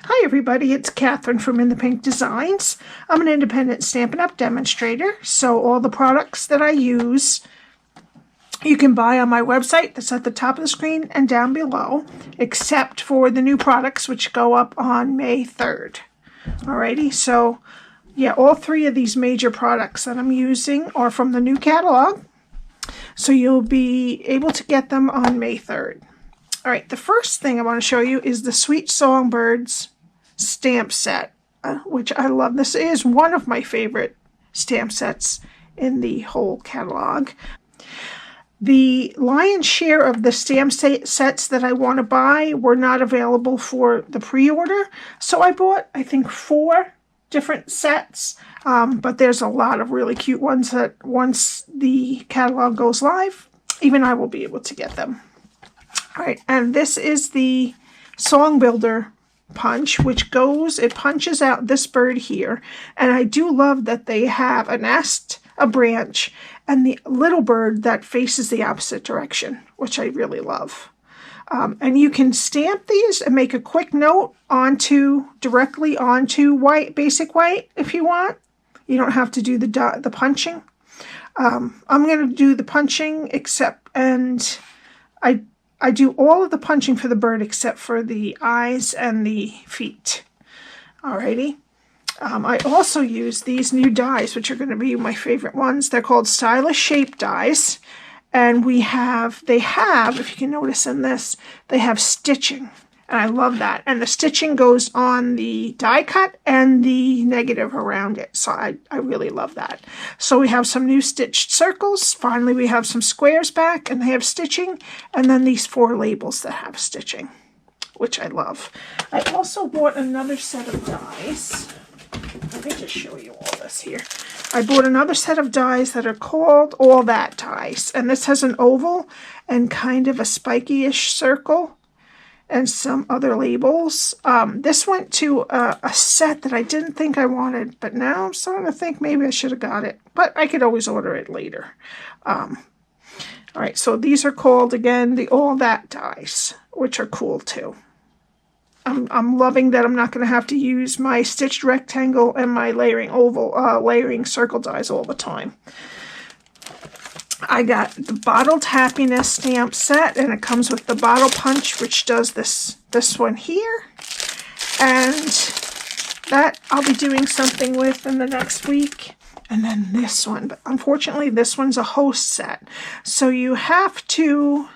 Hi everybody, it's Catherine from In the Pink Designs. I'm an independent Stampin' Up! Demonstrator, so all the products that I use you can buy on my website that's at the top of the screen and down below, except for the new products which go up on May 3rd. Alrighty, so yeah, all three of these major products that I'm using are from the new catalog, so you'll be able to get them on May 3rd. Alright, the first thing I want to show you is the Sweet Songbirds stamp set, which I love. This is one of my favorite stamp sets in the whole catalog. The lion's share of the stamp sets that I want to buy were not available for the pre-order, so I bought, I think, 4 different sets, but there's a lot of really cute ones that once the catalog goes live, even I will be able to get them. All right, and this is the Song Builder Punch, which it punches out this bird here, and I do love that they have a nest, a branch, and the little bird that faces the opposite direction, which I really love. And you can stamp these and make a quick note directly onto white, basic white, if you want. You don't have to do the punching. I'm going to do the punching, and I do all of the punching for the bird except for the eyes and the feet. Alrighty. I also use these new dies, which are going to be my favorite ones. They're called Stylish Shape dies. And they have, if you can notice in this, they have stitching. And I love that. And the stitching goes on the die cut and the negative around it. So I really love that. So we have some new stitched circles. Finally, we have some squares back, and they have stitching. And then these 4 labels that have stitching, which I love. I also bought another set of dies. Let me just show you all this here. I bought another set of dies that are called All That dies. And this has an oval and kind of a spiky-ish circle and some other labels. This went to a set that I didn't think I wanted, but now I'm starting to think maybe I should have got it. But I could always order it later. All right, so these are called, again, the All That dies, which are cool too. I'm loving that I'm not going to have to use my stitched rectangle and my layering circle dies all the time. I got the Bottled Happiness stamp set, and it comes with the bottle punch, which does this one here. And that I'll be doing something with in the next week. And then this one, but unfortunately this one's a host set. So you have to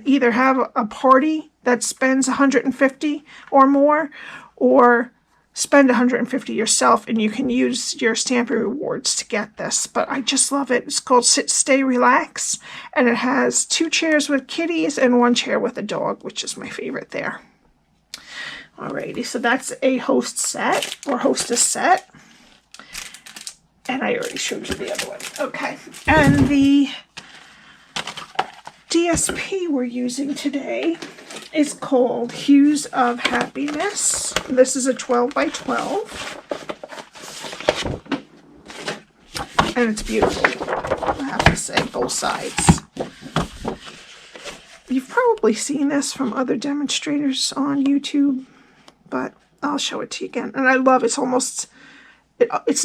either have a party that spends $150 or more, or spend $150 yourself, and you can use your Stampin' Rewards to get this. But I just love it. It's called Sit, Stay, Relax, and it has 2 chairs with kitties and 1 chair with a dog, which is my favorite there. Alrighty, so that's a host set, or hostess set. And I already showed you the other one. Okay, and the DSP we're using today is called Hues of Happiness. This is a 12 by 12. And it's beautiful, I have to say, both sides. You've probably seen this from other demonstrators on YouTube, but I'll show it to you again. And I love it's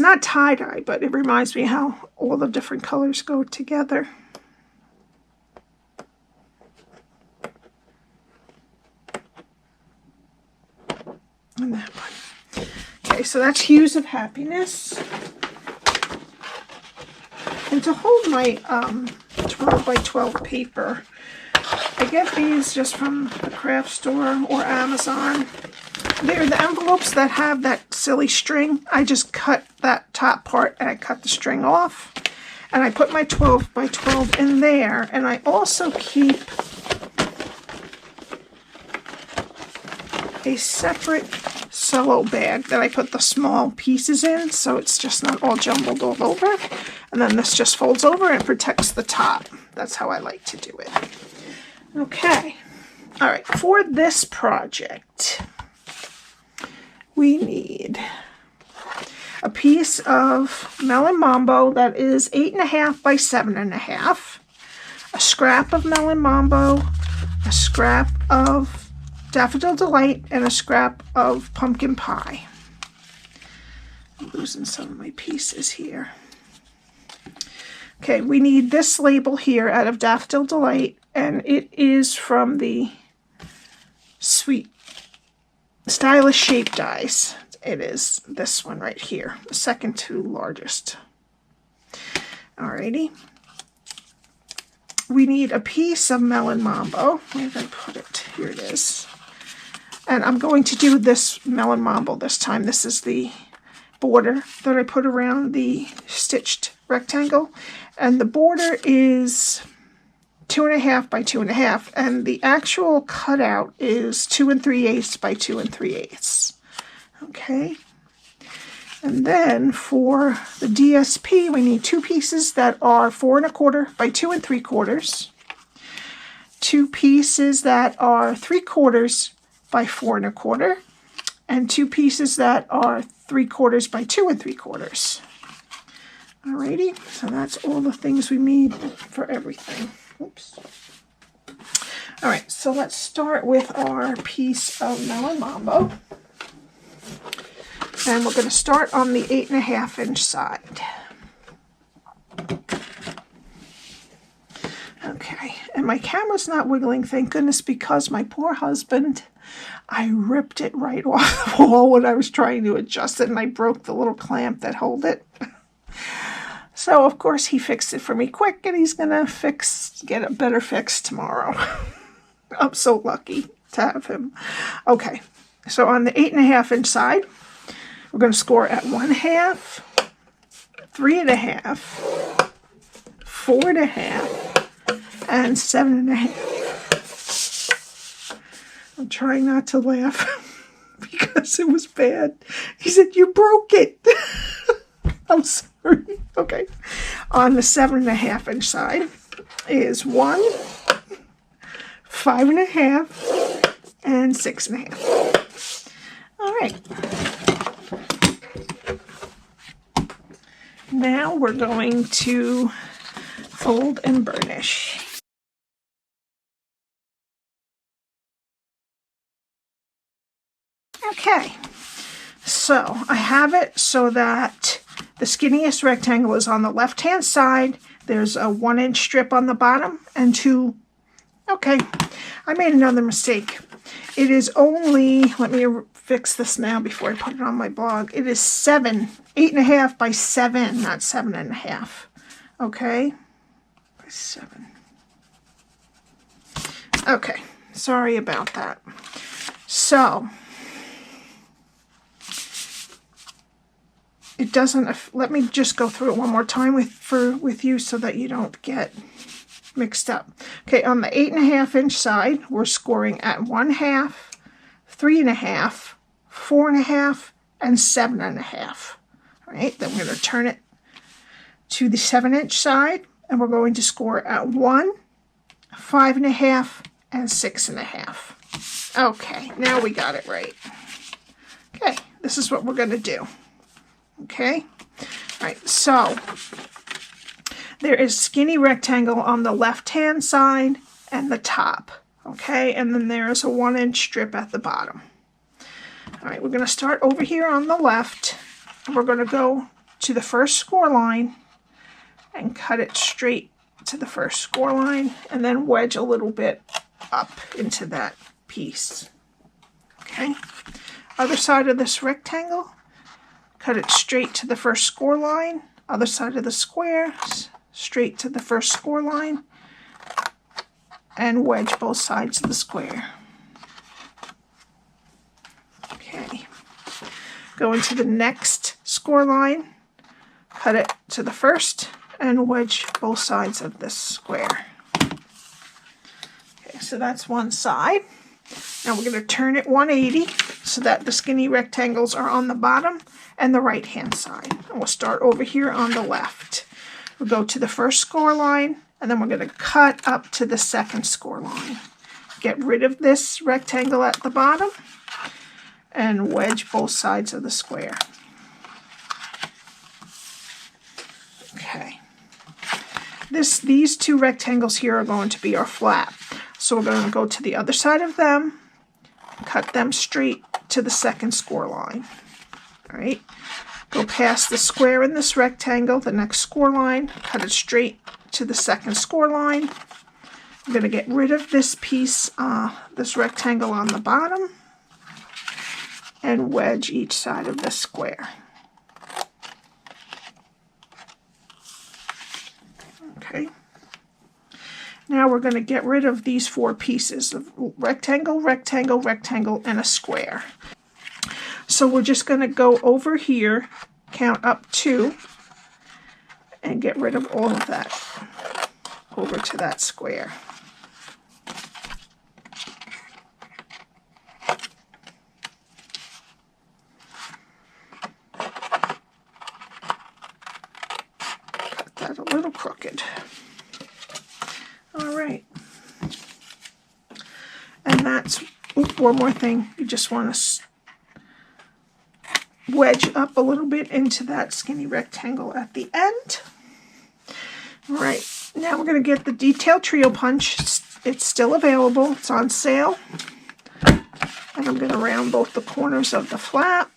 not tie-dye, but it reminds me how all the different colors go together. And that one. Okay, so that's Hues of Happiness. And to hold my 12 by 12 paper, I get these just from the craft store or Amazon. They're the envelopes that have that silly string. I just cut that top part and I cut the string off. And I put my 12 by 12 in there. And I also keep a separate cello bag that I put the small pieces in, so it's just not all jumbled all over. And then this just folds over and protects the top. That's how I like to do it. Okay. All right, for this project, we need a piece of Melon Mambo that is 8.5 by 7.5, a scrap of Melon Mambo, a scrap of Daffodil Delight and a scrap of pumpkin pie. I'm losing some of my pieces here. Okay, we need this label here out of Daffodil Delight, and it is from the Sweet Stylish Shape Dies. It is this one right here, the second to largest. Alrighty. We need a piece of Melon Mambo. Where did I put it? Here it is. And I'm going to do this Melon Mambo this time. This is the border that I put around the stitched rectangle. And the border is 2.5 by 2.5. And the actual cutout is 2 3/8 by 2 3/8. Okay. And then for the DSP, we need 2 pieces that are 4 1/4 by 2 3/4. 2 pieces that are 3/4 by 4 1/4, and 2 pieces that are 3/4 by 2 3/4. Alrighty, so that's all the things we need for everything. Oops. Alright, so let's start with our piece of Melon Mambo. And we're going to start on the 8.5 inch side. Okay, and my camera's not wiggling, thank goodness, because my poor husband, I ripped it right off the wall when I was trying to adjust it, and I broke the little clamp that held it. So, of course, he fixed it for me quick, and he's going to get it better fixed tomorrow. I'm so lucky to have him. Okay, so on the 8.5 inch side, we're going to score at 1/2, 3.5, 4.5, and 7.5. I'm trying not to laugh because it was bad. He said, "You broke it." I'm sorry. Okay. On the 7.5 inch side is 1, 5.5, and 6.5. All right. Now we're going to fold and burnish. Okay, so I have it so that the skinniest rectangle is on the left-hand side. There's a 1 inch strip on the bottom and 2. Okay, I made another mistake. It is only, let me fix this now before I put it on my blog. It is 8.5 by 7, not 7.5. Okay, by 7. Okay, sorry about that. So, it doesn't, let me just go through it one more time with you so that you don't get mixed up. Okay, on the 8.5 inch side, we're scoring at 1/2, 3.5, 4.5, and 7.5. All right, then we're going to turn it to the 7 inch side, and we're going to score at 1, 5.5, and 6.5. Okay, now we got it right. Okay, this is what we're going to do. Okay, all right, so there is skinny rectangle on the left-hand side and the top, okay, and then there's a 1 inch strip at the bottom. All right, we're going to start over here on the left, and we're going to go to the first score line and cut it straight to the first score line, and then wedge a little bit up into that piece. Okay, other side of this rectangle, cut it straight to the first score line, other side of the square, straight to the first score line, and wedge both sides of the square. Okay, go into the next score line, cut it to the first, and wedge both sides of this square. Okay, so that's one side. Now we're going to turn it 180 so that the skinny rectangles are on the bottom and the right hand side. And we'll start over here on the left. We'll go to the first score line, and then we're going to cut up to the second score line. Get rid of this rectangle at the bottom and wedge both sides of the square. Okay. These two rectangles here are going to be our flap. So we're going to go to the other side of them cut them straight to the second score line. All right, go past the square in this rectangle, the next score line, cut it straight to the second score line. I'm going to get rid of this piece, this rectangle on the bottom, and wedge each side of the square. Okay. Now we're going to get rid of these 4 pieces of rectangle, rectangle, rectangle, and a square. So we're just going to go over here, count up 2, and get rid of all of that over to that square. Cut that a little crooked. All right. And that's, one more thing, you just want to wedge up a little bit into that skinny rectangle at the end. All right, now we're going to get the detail trio punch. It's still available. It's on sale. And I'm going to round both the corners of the flap.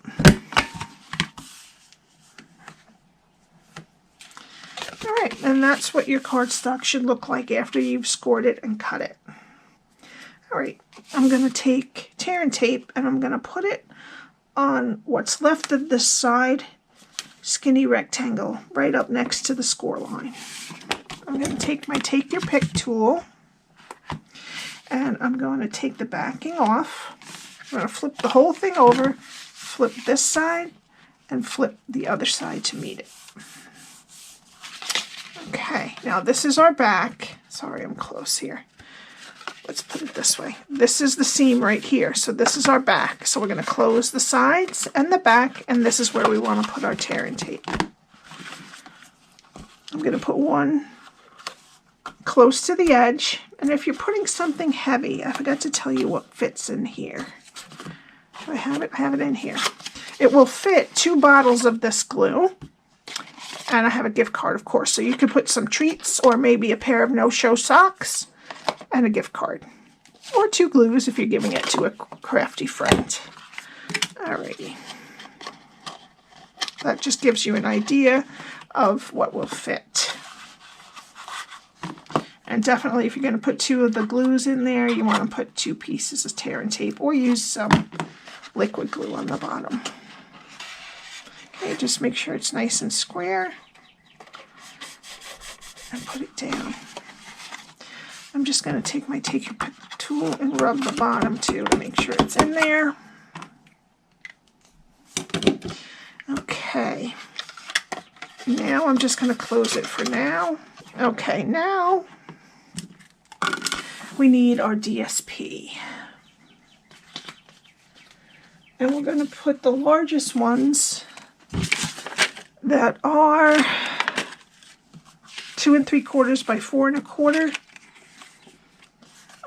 All right, and that's what your cardstock should look like after you've scored it and cut it. All right, I'm going to take tear and tape and I'm going to put it on what's left of this side skinny rectangle right up next to the score line. I'm going to take my take your pick tool and I'm going to take the backing off. I'm going to flip the whole thing over, flip this side, and flip the other side to meet it. Okay, now this is our back. Sorry, I'm close here. Let's put it this way. This is the seam right here, so this is our back. So we're going to close the sides and the back, and this is where we want to put our tear and tape. I'm going to put one close to the edge, and if you're putting something heavy, I forgot to tell you what fits in here. Do I have it? I have it in here. It will fit 2 bottles of this glue, and I have a gift card, of course, so you could put some treats or maybe a pair of no-show socks and a gift card, or 2 glues if you're giving it to a crafty friend. Alrighty. That just gives you an idea of what will fit. And definitely if you're going to put 2 of the glues in there, you want to put 2 pieces of tear and tape or use some liquid glue on the bottom. Okay, just make sure it's nice and square and put it down. I'm just going to take my take your pick tool and rub the bottom too to make sure it's in there. Okay. Now I'm just going to close it for now. Okay, now we need our DSP. And we're going to put the largest ones that are 2 3/4 by 4 1/4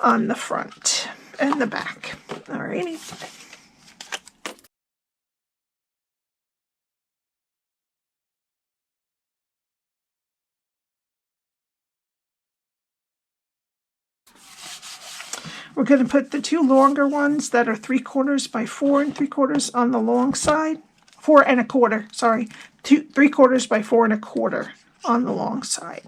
on the front and the back. Alrighty. We're going to put the 2 longer ones that are 3/4 by 4 3/4 on the long side. 4 1/4, sorry. 3/4 by 4 1/4 on the long side.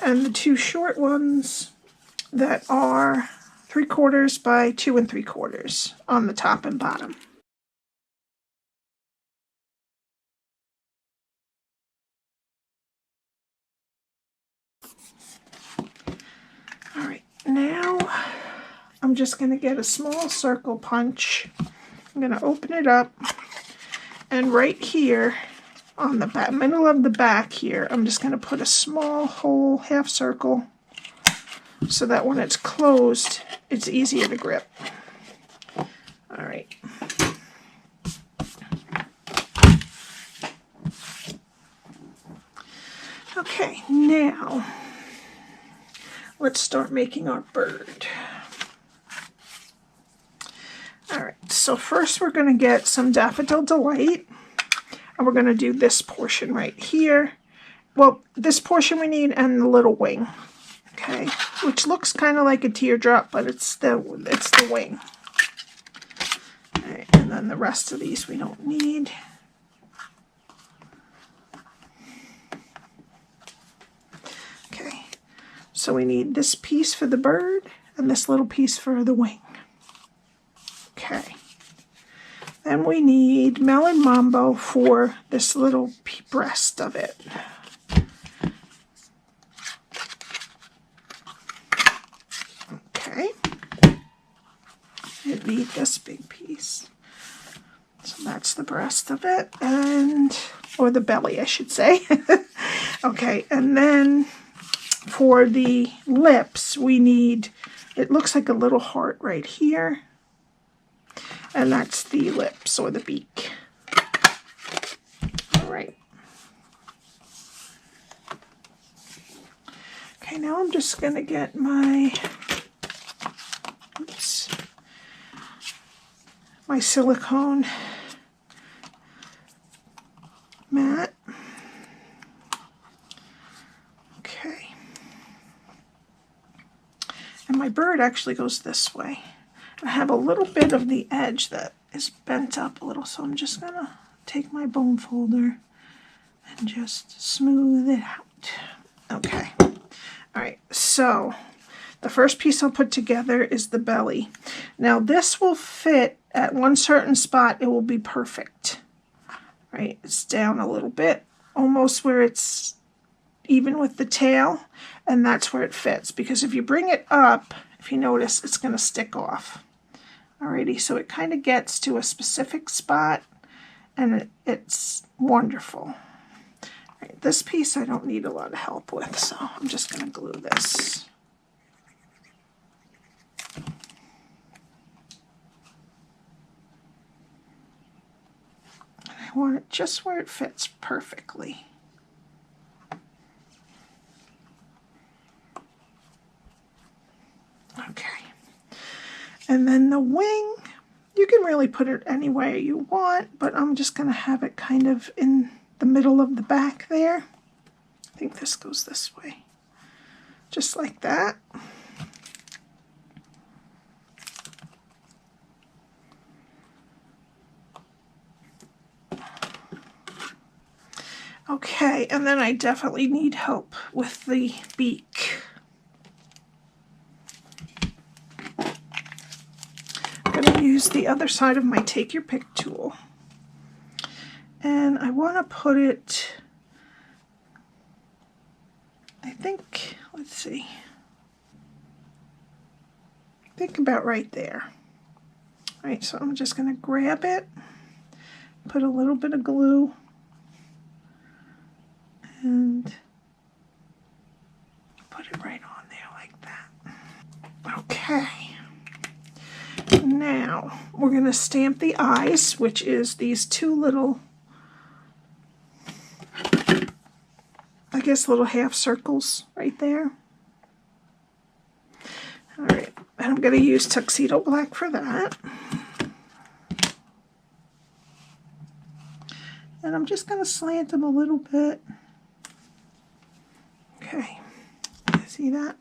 And the 2 short ones that are 3/4 by 2 3/4 on the top and bottom. All right, now I'm just going to get a small circle punch. I'm going to open it up, and right here on the back, middle of the back here, I'm just going to put a small hole, half circle, so that when it's closed, it's easier to grip. All right. Okay, now let's start making our bird. All right, so first we're going to get some Daffodil Delight, and we're going to do this portion right here. Well, this portion we need, and the little wing, okay, which looks kind of like a teardrop, but it's the wing. All right, and then the rest of these we don't need. Okay, so we need this piece for the bird and this little piece for the wing. Okay. Then we need Melon Mambo for this little breast of it. Okay. I need this big piece. So that's the breast of it, or the belly, I should say. Okay, and then for the lips, we need, it looks like a little heart right here. And that's the lips or the beak. All right. Okay, now I'm just going to get my, my silicone mat. Okay. And my bird actually goes this way. I have a little bit of the edge that is bent up a little, so I'm just going to take my bone folder and just smooth it out. Okay. All right, so the first piece I'll put together is the belly. Now this will fit at one certain spot. It will be perfect. Right, it's down a little bit, almost where it's even with the tail, and that's where it fits, because if you bring it up, if you notice, it's going to stick off. Alrighty, so it kind of gets to a specific spot, and it's wonderful. Right, this piece I don't need a lot of help with, so I'm just going to glue this. And I want it just where it fits perfectly. Okay. And then the wing, you can really put it anywhere you want, but I'm just going to have it kind of in the middle of the back there. I think this goes this way. Just like that. Okay, and then I definitely need help with the beak. I'm going to use the other side of my Take Your Pick tool. And I want to put it, I think, let's see, I think about right there. All right, so I'm just going to grab it, put a little bit of glue, and put it right on there like that. Okay. Now we're going to stamp the eyes, which is these two little, I guess, little half circles right there. All right, and I'm going to use Tuxedo Black for that. And I'm just going to slant them a little bit. Okay, see that?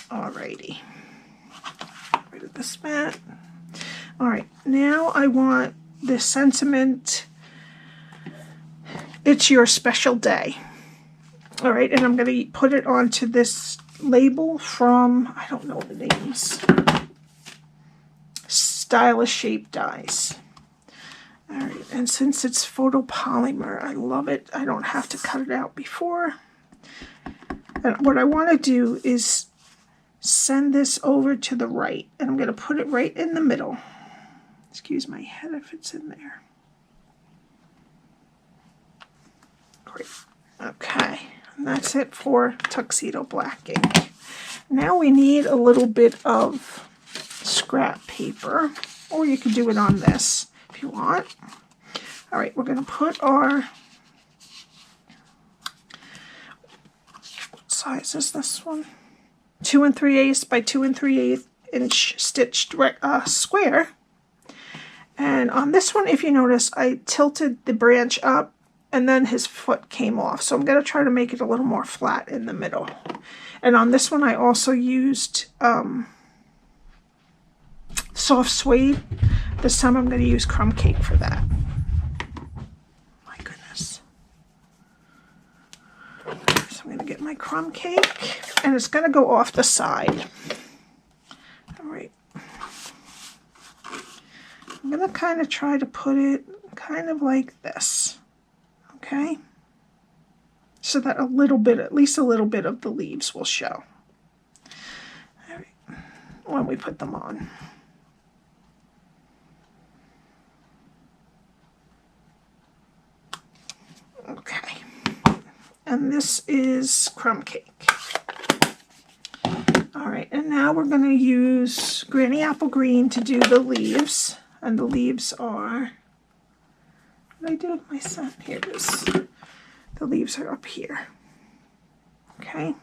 Alrighty, get rid of this mat. Alright, now I want this sentiment, it's your special day. Alright, and I'm going to put it onto this label from, I don't know the names, Stylish Shape Dies. Alright, and since it's photopolymer, I love it. I don't have to cut it out before. And what I want to do is send this over to the right, and I'm going to put it right in the middle. Excuse my head if it's in there. Great. Okay, and that's it for Tuxedo Black Ink. Now we need a little bit of scrap paper, or you can do it on this if you want. All right, we're going to put our, what size is this one? 2 3/8 by 2 3/8 inch stitched square. And on this one, if you notice, I tilted the branch up and then his foot came off. So I'm going to try to make it a little more flat in the middle. And on this one, I also used soft suede. This time I'm going to use Crumb Cake for that. My goodness. So I'm going to get my Crumb Cake, and it's going to go off the side. All right. I'm going to kind of try to put it kind of like this. Okay? So that a little bit, at least a little bit of the leaves will show. All right. When we put them on. Okay, and this is Crumb Cake. All right, and now we're going to use Granny Apple Green to do the leaves. And the leaves are, what did I do with my set? Here it is. The leaves are up here. Okay.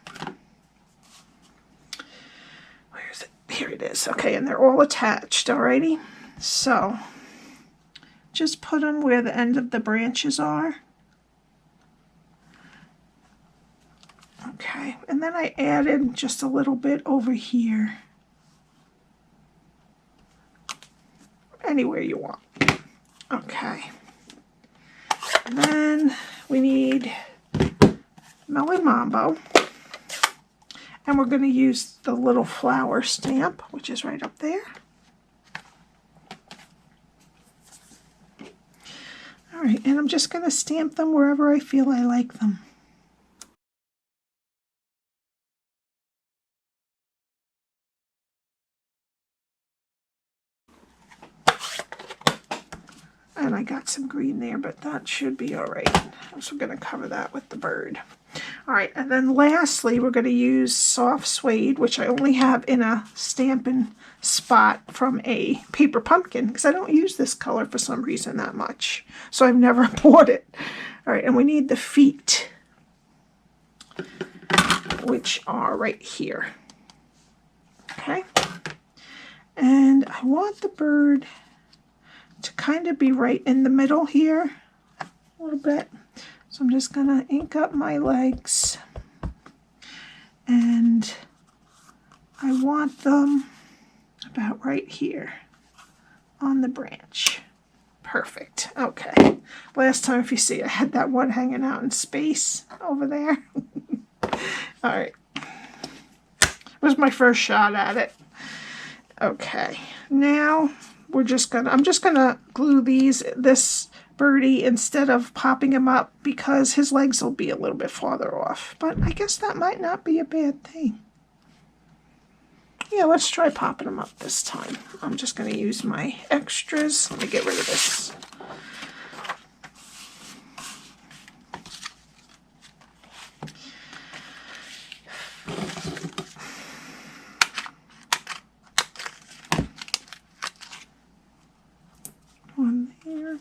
Where is it? Here it is. Okay, and they're all attached, alrighty? So, just put them where the end of the branches are. Okay, and then I added just a little bit over here. Anywhere you want. Okay. And then we need Melon Mambo. And we're going to use the little flower stamp, which is right up there. All right, and I'm just going to stamp them wherever I feel I like them. And I got some green there, but that should be all right. So we're going to cover that with the bird. All right, and then lastly, we're going to use soft suede, which I only have in a Stampin' spot from a paper pumpkin, because I don't use this color for some reason that much. So I've never bought it. All right, and we need the feet, which are right here. Okay. And I want the bird to kind of be right in the middle here a little bit. So I'm just going to ink up my legs, and I want them about right here on the branch. Perfect. Okay. Last time, if you see, I had that one hanging out in space over there. All right. It was my first shot at it. Okay. Now I'm just gonna glue this birdie instead of popping him up, because his legs will be a little bit farther off. But I guess that might not be a bad thing. Yeah, let's try popping them up this time. I'm just gonna use my extras. Let me get rid of this. One there.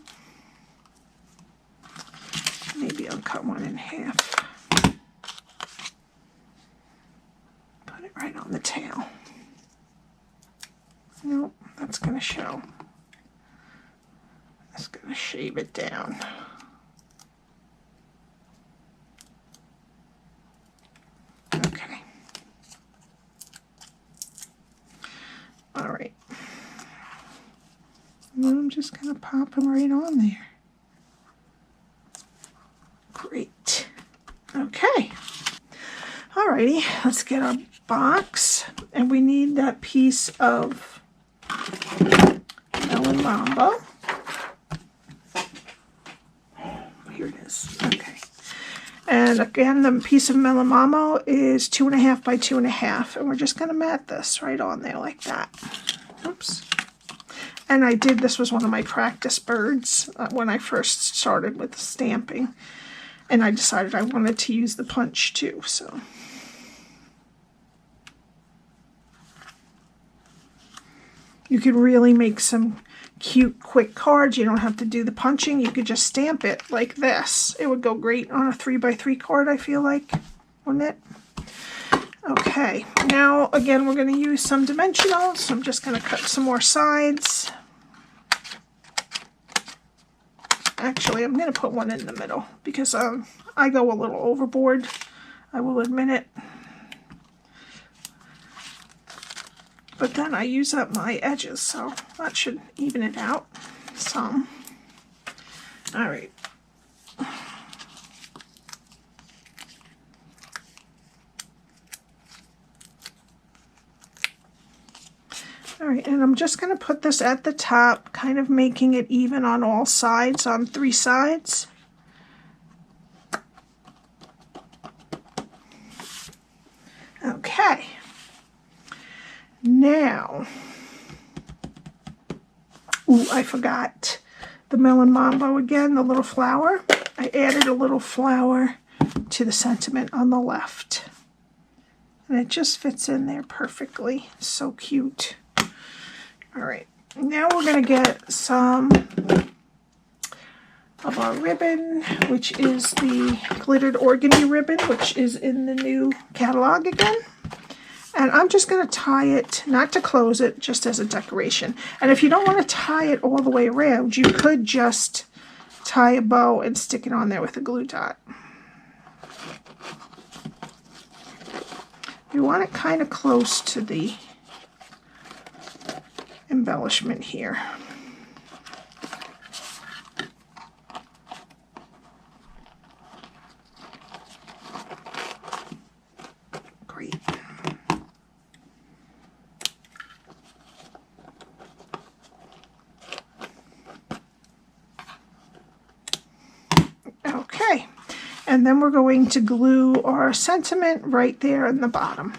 Maybe I'll cut one in half. Put it right on the tail. Nope, that's going to show. That's going to shave it down. Okay. All right. And then I'm just going to pop them right on there. Great. Okay. Alrighty, let's get our box. And we need that piece of Melon Mambo. Here it is. Okay. And again, the piece of Melon Mambo is 2.5 by 2.5. And we're just going to mat this right on there like that. Oops. And this was one of my practice birds when I first started with stamping. And I decided I wanted to use the punch too, so. You could really make some cute, quick cards. You don't have to do the punching. You could just stamp it like this. It would go great on a 3x3 card, I feel like, wouldn't it? Okay, now again we're going to use some dimensional, so I'm just going to cut some more sides. Actually, I'm going to put one in the middle because I go a little overboard, I will admit it. But then I use up my edges, so that should even it out some. All right. All right, and I'm just going to put this at the top, kind of making it even on all sides, on 3 sides. Okay. Now, ooh, I forgot the Melon Mambo again, the little flower. I added a little flower to the sentiment on the left. And it just fits in there perfectly. So cute. All right, now we're going to get some of our ribbon, which is the glittered organdy ribbon, which is in the new catalog again. And I'm just going to tie it, not to close it, just as a decoration. And if you don't want to tie it all the way around, you could just tie a bow and stick it on there with a glue dot. You want it kind of close to the embellishment here. Great. Okay, and then we're going to glue our sentiment right there in the bottom.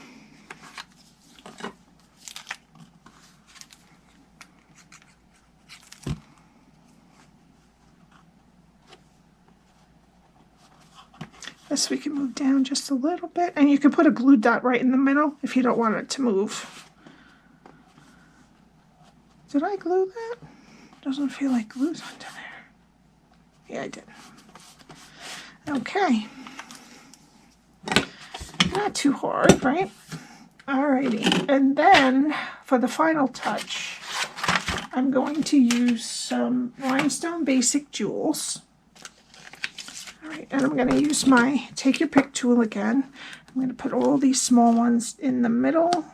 This we can move down just a little bit, and you can put a glue dot right in the middle if you don't want it to move. Did I glue that? Doesn't feel like glue's under there. Yeah, I did. Okay. Not too hard, right? Alrighty, and then for the final touch, I'm going to use some rhinestone basic jewels. Alright, and I'm going to use my take your pick tool again. I'm going to put all these small ones in the middle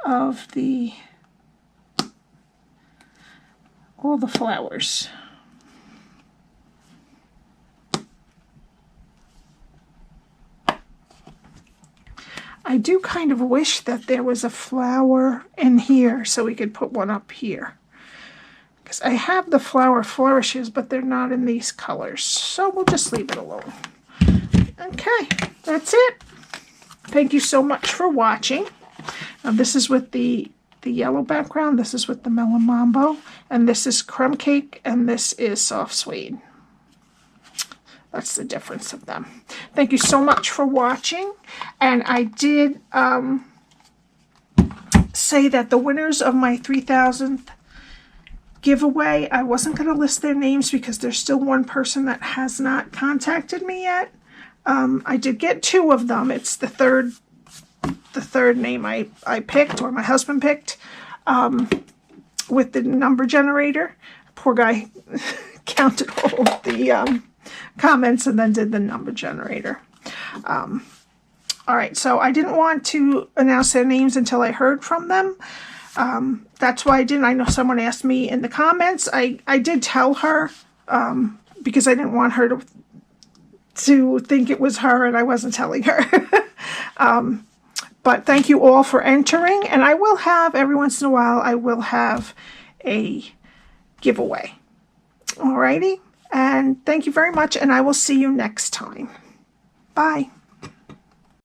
of all the flowers. I do kind of wish that there was a flower in here so we could put one up here. Because I have the flower flourishes, but they're not in these colors. So we'll just leave it alone. Okay, that's it. Thank you so much for watching. This is with the yellow background. This is with the Melon Mambo. And this is Crumb Cake, and this is Soft Suede. That's the difference of them. Thank you so much for watching. And I did say that the winners of my 3000th giveaway, I wasn't going to list their names because there's still one person that has not contacted me yet. I did get 2 of them. It's the third name I picked, or my husband picked, with the number generator. Poor guy counted all of the comments and then did the number generator. All right, so I didn't want to announce their names until I heard from them. That's why I didn't. I know someone asked me in the comments. I did tell her because I didn't want her to think it was her and I wasn't telling her. But thank you all for entering, and I will have, every once in a while, I will have a giveaway. Alrighty, and thank you very much, and I will see you next time. Bye.